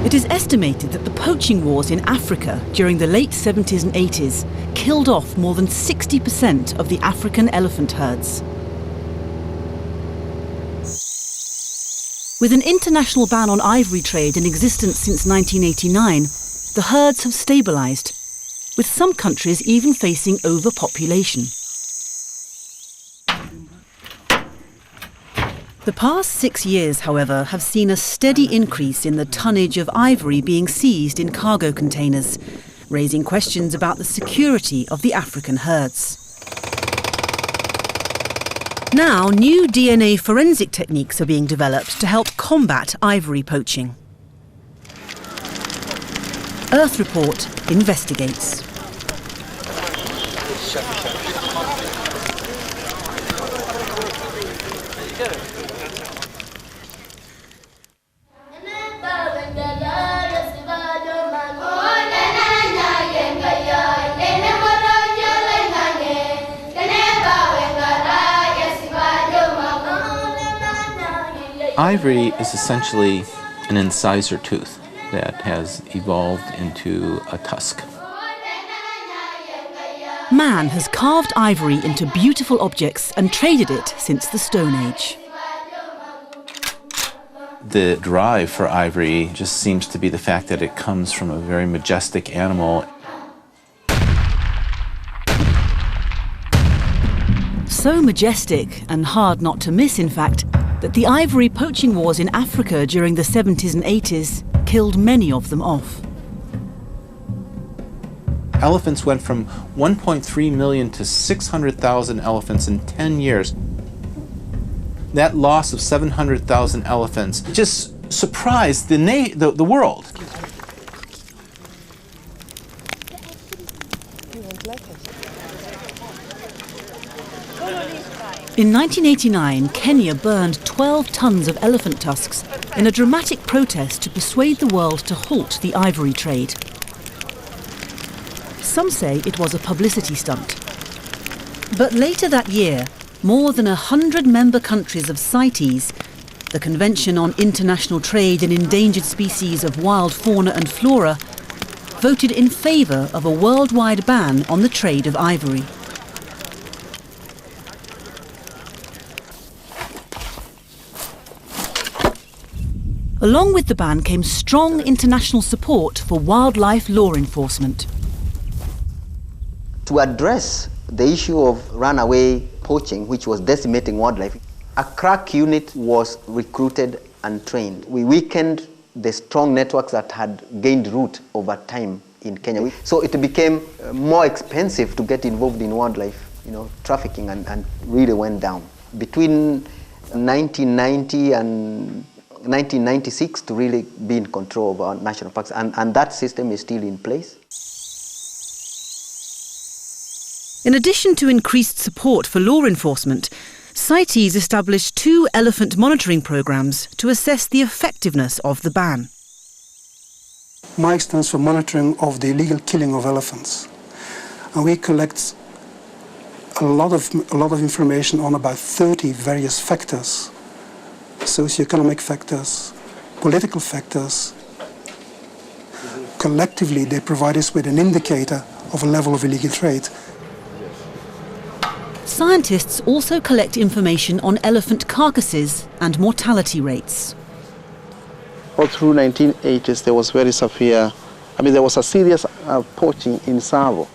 It is estimated that the poaching wars in Africa during the late 70s and 80s killed off more than 60% of the African elephant herds. With an international ban on ivory trade in existence since 1989, the herds have stabilised, with some countries even facing overpopulation. The past 6 years, however, have seen a steady increase in the tonnage of ivory being seized in cargo containers, raising questions about the security of the African herds. Now, new DNA forensic techniques are being developed to help combat ivory poaching. Earth Report investigates. Ivory is essentially an incisor tooth that has evolved into a tusk. Man has carved ivory into beautiful objects and traded it since the Stone Age. The drive for ivory just seems to be the fact that it comes from a very majestic animal. So majestic, and hard not to miss in fact, that the ivory poaching wars in Africa during the 70s and 80s killed many of them off. Elephants went from 1.3 million to 600,000 elephants in 10 years. That loss of 700,000 elephants just surprised the world. In 1989, Kenya burned 12 tons of elephant tusks in a dramatic protest to persuade the world to halt the ivory trade. Some say it was a publicity stunt. But later that year, more than 100 member countries of CITES, the Convention on International Trade in Endangered Species of Wild Fauna and Flora, voted in favour of a worldwide ban on the trade of ivory. Along with the ban came strong international support for wildlife law enforcement. To address the issue of runaway poaching, which was decimating wildlife, a crack unit was recruited and trained. We weakened the strong networks that had gained root over time in Kenya. So it became more expensive to get involved in wildlife, trafficking, and really went down. Between 1990 and 1996 to really be in control of our national parks, and that system is still in place. In addition to increased support for law enforcement, CITES established 2 elephant monitoring programs to assess the effectiveness of the ban. MIKE stands for Monitoring of the Illegal Killing of Elephants, and we collect a lot of information on about 30 various factors. Socioeconomic factors, political factors. Collectively, they provide us with an indicator of a level of illegal trade. Scientists also collect information on elephant carcasses and mortality rates. All through 1980s, there was very severe, there was a serious poaching in Savo.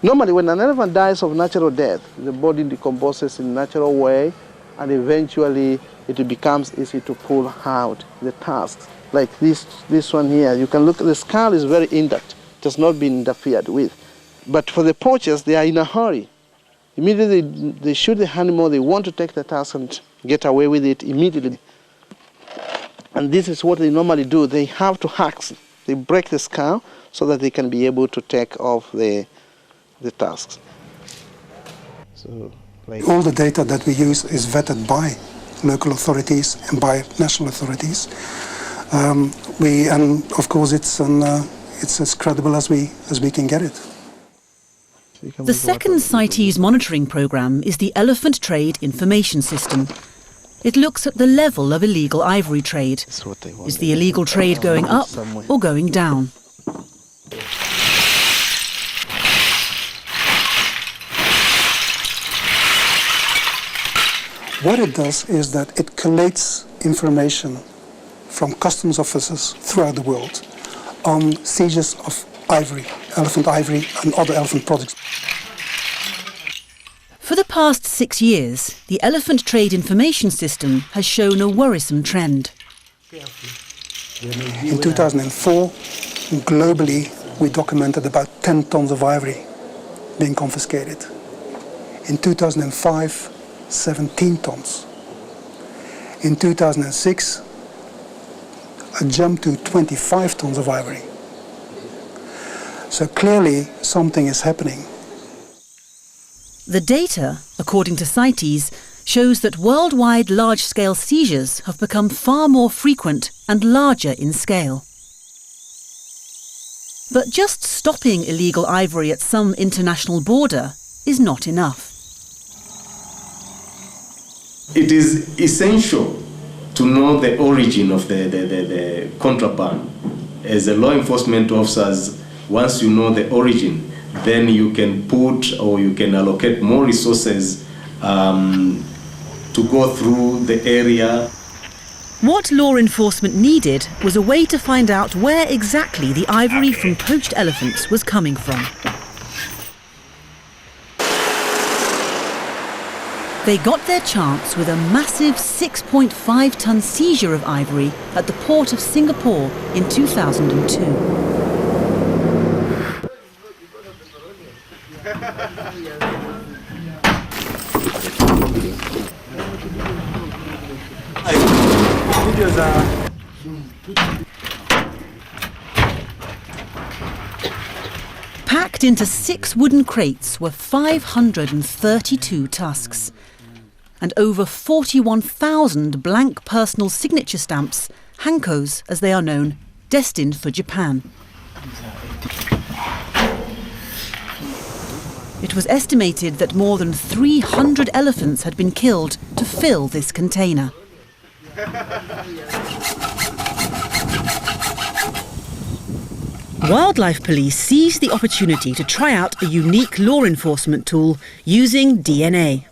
Normally, when an elephant dies of natural death, the body decomposes in a natural way, and eventually it becomes easy to pull out the tusks. Like this one here, you can look, the skull is very intact, it has not been interfered with. But for the poachers, they are in a hurry. Immediately they shoot the animal, they want to take the tusk and get away with it immediately. And this is what they normally do. They have to hack, they break the skull so that they can be able to take off the tusks. So, all the data that we use is vetted by local authorities and by national authorities. And of course it's as credible as we can get it. The second CITES monitoring programme is the Elephant Trade Information System. It looks at the level of illegal ivory trade. Is the illegal trade going up or going down? What it does is that it collates information from customs officers throughout the world on seizures of ivory, elephant ivory and other elephant products. For the past 6 years, the Elephant Trade Information System has shown a worrisome trend. In 2004, globally, we documented about 10 tons of ivory being confiscated. In 2005, 17 tons. In 2006, a jump to 25 tons of ivory. So clearly, something is happening. The data, according to CITES, shows that worldwide large-scale seizures have become far more frequent and larger in scale. But just stopping illegal ivory at some international border is not enough. It is essential to know the origin of the contraband. As a law enforcement officers, once you know the origin, then you can put or you can allocate more resources to go through the area. What law enforcement needed was a way to find out where exactly the ivory from poached elephants was coming from. They got their chance with a massive 6.5-ton seizure of ivory at the port of Singapore in 2002. Packed into 6 wooden crates were 532 tusks and over 41,000 blank personal signature stamps, hankos as they are known, destined for Japan. It was estimated that more than 300 elephants had been killed to fill this container. Wildlife police seized the opportunity to try out a unique law enforcement tool using DNA.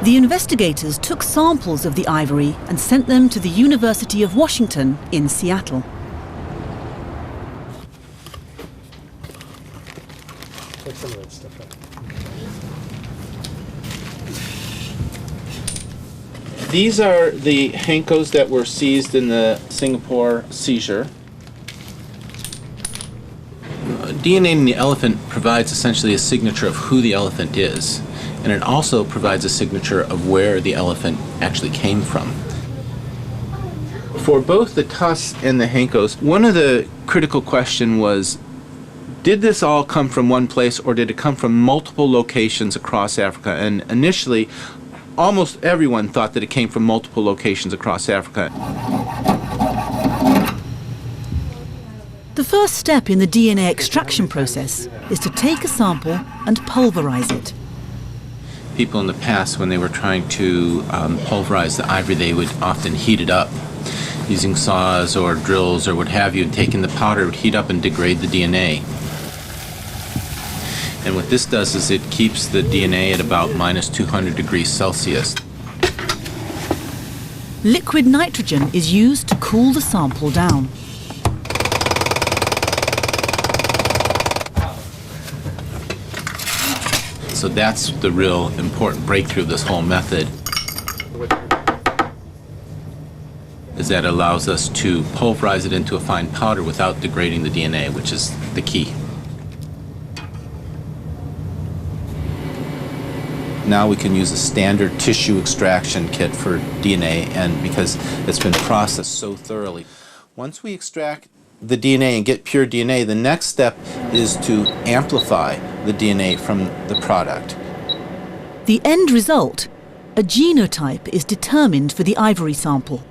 The investigators took samples of the ivory and sent them to the University of Washington in Seattle. These are the hankos that were seized in the Singapore seizure. DNA in the elephant provides essentially a signature of who the elephant is, and it also provides a signature of where the elephant actually came from. For both the tusks and the hankos, one of the critical questions was, did this all come from one place or did it come from multiple locations across Africa? And initially, almost everyone thought that it came from multiple locations across Africa. The first step in the DNA extraction process is to take a sample and pulverize it. People in the past, when they were trying to pulverize the ivory, they would often heat it up using saws or drills or what have you, and taking the powder, it would heat up and degrade the DNA. And what this does is it keeps the DNA at about minus 200 degrees Celsius. Liquid nitrogen is used to cool the sample down. So that's the real important breakthrough of this whole method, is that it allows us to pulverize it into a fine powder without degrading the DNA, which is the key. Now we can use a standard tissue extraction kit for DNA, and because it's been processed so thoroughly. Once we extract the DNA and get pure DNA, the next step is to amplify the DNA from the product. The end result, a genotype, is determined for the ivory sample.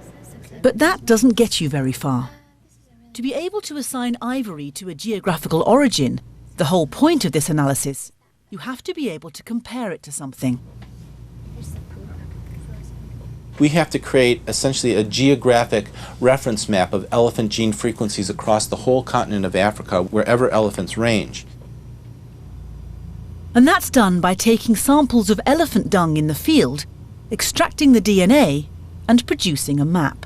But that doesn't get you very far. To be able to assign ivory to a geographical origin, the whole point of this analysis, you have to be able to compare it to something. We have to create essentially a geographic reference map of elephant gene frequencies across the whole continent of Africa, wherever elephants range. And that's done by taking samples of elephant dung in the field, extracting the DNA, and producing a map.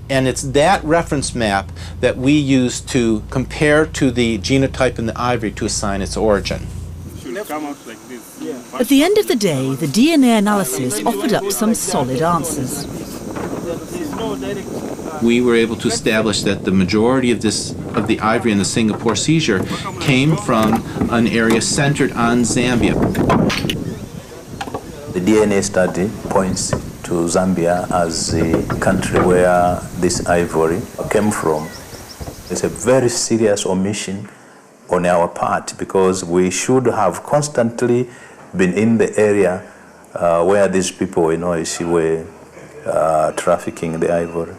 And it's that reference map that we use to compare to the genotype in the ivory to assign its origin. At the end of the day, the DNA analysis offered up some solid answers. We were able to establish that the majority of the ivory in the Singapore seizure came from an area centered on Zambia. The DNA study points to Zambia as the country where this ivory came from. It's a very serious omission on our part, because we should have constantly been in the area where these people were trafficking the ivory.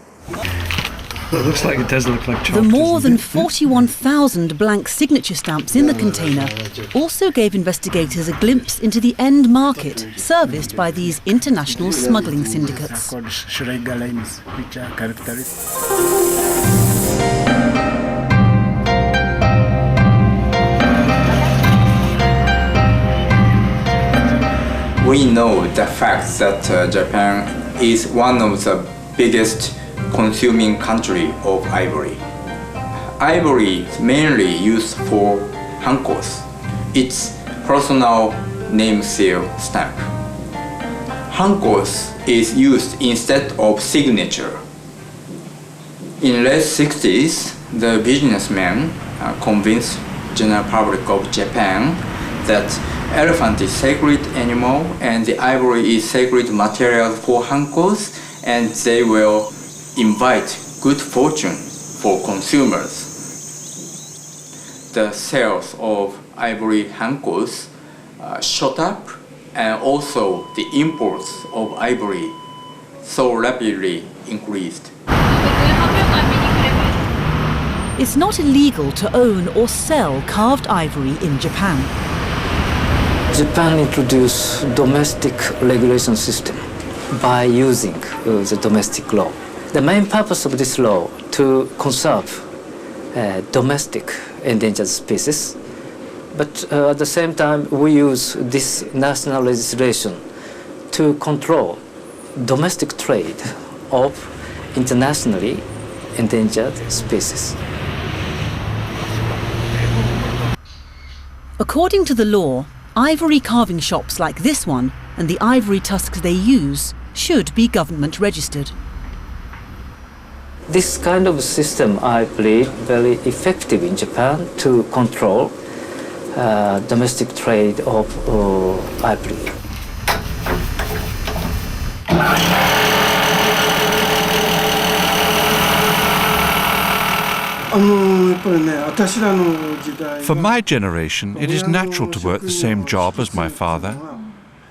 It looks like it does look like chalk. The more than 41,000 blank signature stamps in the container also gave investigators a glimpse into the end market serviced by these international smuggling syndicates. We know the fact that Japan is one of the biggest consuming country of ivory. Ivory is mainly used for hankos, its personal name seal stamp. Hankos is used instead of signature. In late 60s, the businessmen convinced general public of Japan that elephant is sacred animal and the ivory is sacred material for hankos, and they will invite good fortune for consumers. The sales of ivory hankos shot up, and also the imports of ivory so rapidly increased. It's not illegal to own or sell carved ivory in Japan. Japan introduced domestic regulation system by using the domestic law. The main purpose of this law to conserve domestic endangered species But at the same time, we use this national legislation to control domestic trade of internationally endangered species. According to the law, ivory carving shops like this one and the ivory tusks they use should be government registered. This kind of system, I believe, very effective in Japan to control domestic trade of ivory. For my generation, it is natural to work the same job as my father.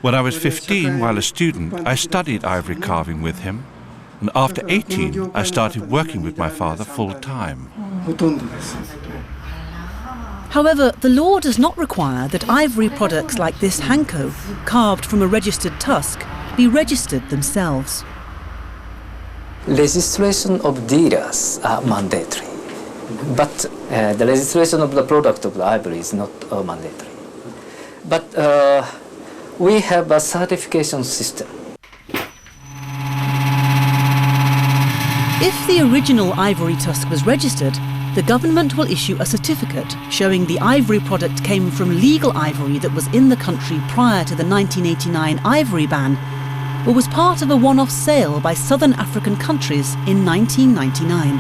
When I was 15, while a student, I studied ivory carving with him, and after 18, I started working with my father full-time. However, the law does not require that ivory products like this hanko, carved from a registered tusk, be registered themselves. Registration of dealers are mandatory, but the registration of the product of the ivory is not mandatory. But we have a certification system. If the original ivory tusk was registered, the government will issue a certificate showing the ivory product came from legal ivory that was in the country prior to the 1989 ivory ban, or was part of a one-off sale by southern African countries in 1999.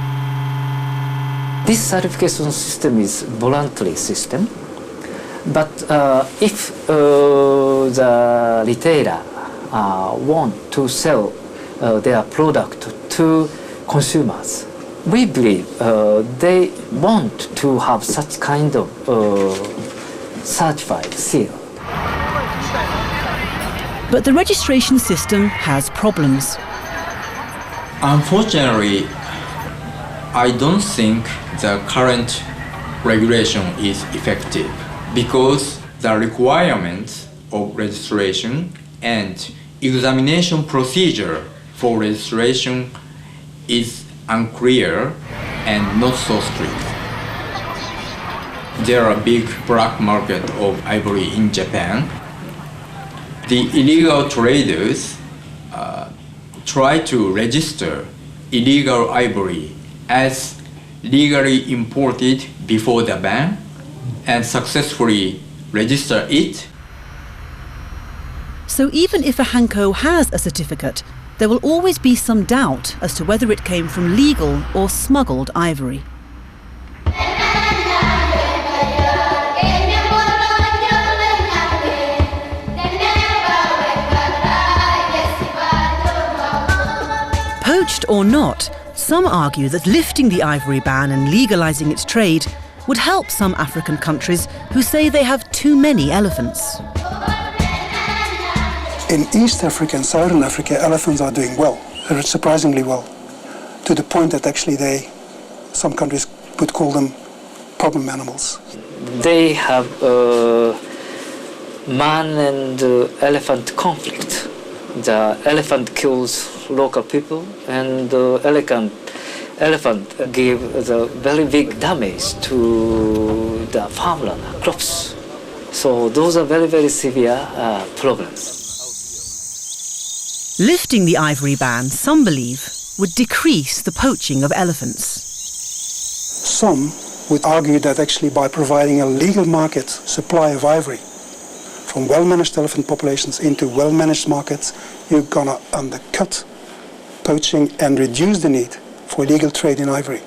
This certification system is voluntary system, but if the retailer want to sell their product to consumers, we believe they want to have such kind of certified seal. But the registration system has problems. Unfortunately, I don't think the current regulation is effective because the requirements of registration and examination procedure for registration is unclear and not so strict. There are big black market of ivory in Japan. The illegal traders try to register illegal ivory as legally imported before the ban and successfully register it. So even if a hanko has a certificate, there will always be some doubt as to whether it came from legal or smuggled ivory. Poached or not, some argue that lifting the ivory ban and legalizing its trade would help some African countries who say they have too many elephants. In East Africa and Southern Africa, elephants are doing well, surprisingly well, to the point that actually some countries would call them problem animals. They have man and elephant conflict. The elephant kills local people, and the elephant give the very big damage to the farmland crops. So those are very, very severe problems. Lifting the ivory ban, some believe, would decrease the poaching of elephants. Some would argue that actually by providing a legal market supply of ivory from well-managed elephant populations into well-managed markets, you're going to undercut poaching and reduce the need for illegal trade in ivory.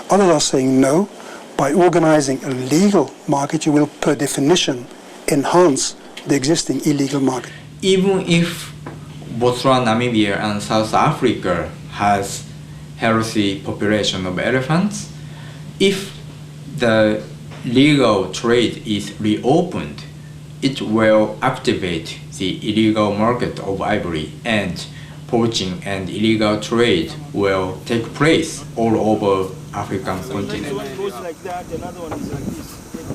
Others are saying no, by organizing a legal market you will per definition enhance the existing illegal market. Even if Botswana, Namibia and South Africa has healthy population of elephants, if the legal trade is reopened, it will activate the illegal market of ivory, and poaching and illegal trade will take place all over African continent.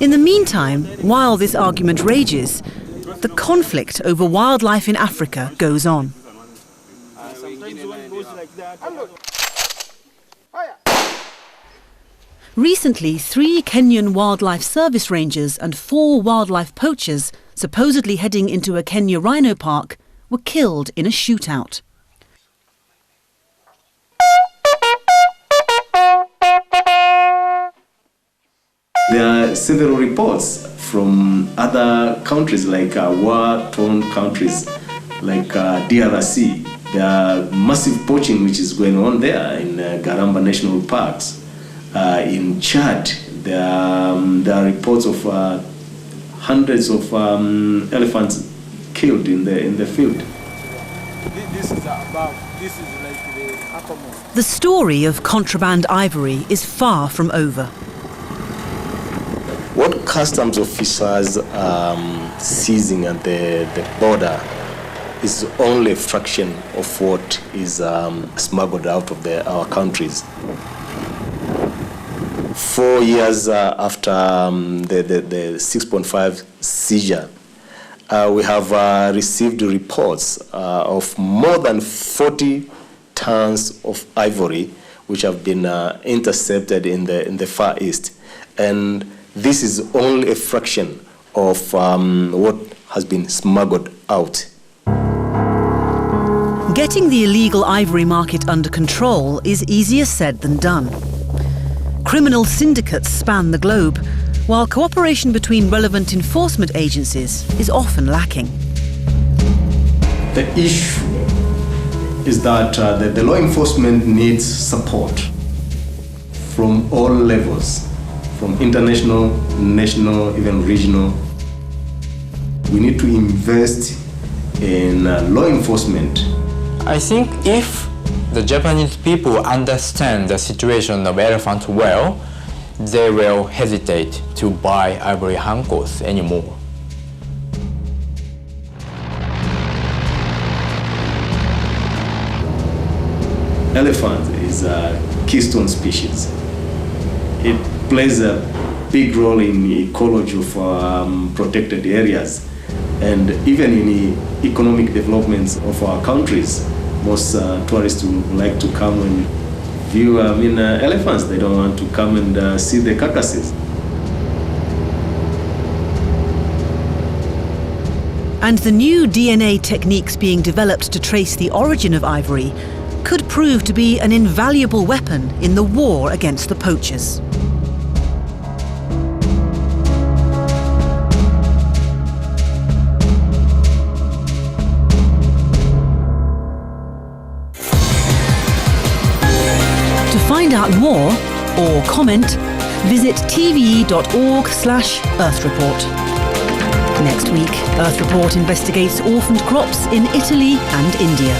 In the meantime, while this argument rages, the conflict over wildlife in Africa goes on. Recently, 3 Kenyan Wildlife Service rangers and 4 wildlife poachers, supposedly heading into a Kenya rhino park, were killed in a shootout. There are several reports from other countries, like war-torn countries, like DRC. There are massive poaching which is going on there in Garamba National Parks. In Chad, there are reports of hundreds of elephants killed in the field. The story of contraband ivory is far from over. What customs officers seizing at the border is only a fraction of what is smuggled out of our countries. 4 years after the 6.5 seizure, we have received reports of more than 40 tons of ivory which have been intercepted in the Far East. And this is only a fraction of what has been smuggled out. Getting the illegal ivory market under control is easier said than done. Criminal syndicates span the globe, while cooperation between relevant enforcement agencies is often lacking. The issue is that the law enforcement needs support from all levels, from international, national, even regional. We need to invest in law enforcement. I think if the Japanese people understand the situation of elephants well, they will hesitate to buy ivory handcuffs anymore. Elephant is a keystone species. It plays a big role in the ecology of protected areas, and even in the economic developments of our countries. Most tourists would like to come and view elephants. They don't want to come and see the carcasses. And the new DNA techniques being developed to trace the origin of ivory could prove to be an invaluable weapon in the war against the poachers. To find out more or comment, visit tve.org/earthreport. Next week, Earth Report investigates orphaned crops in Italy and India.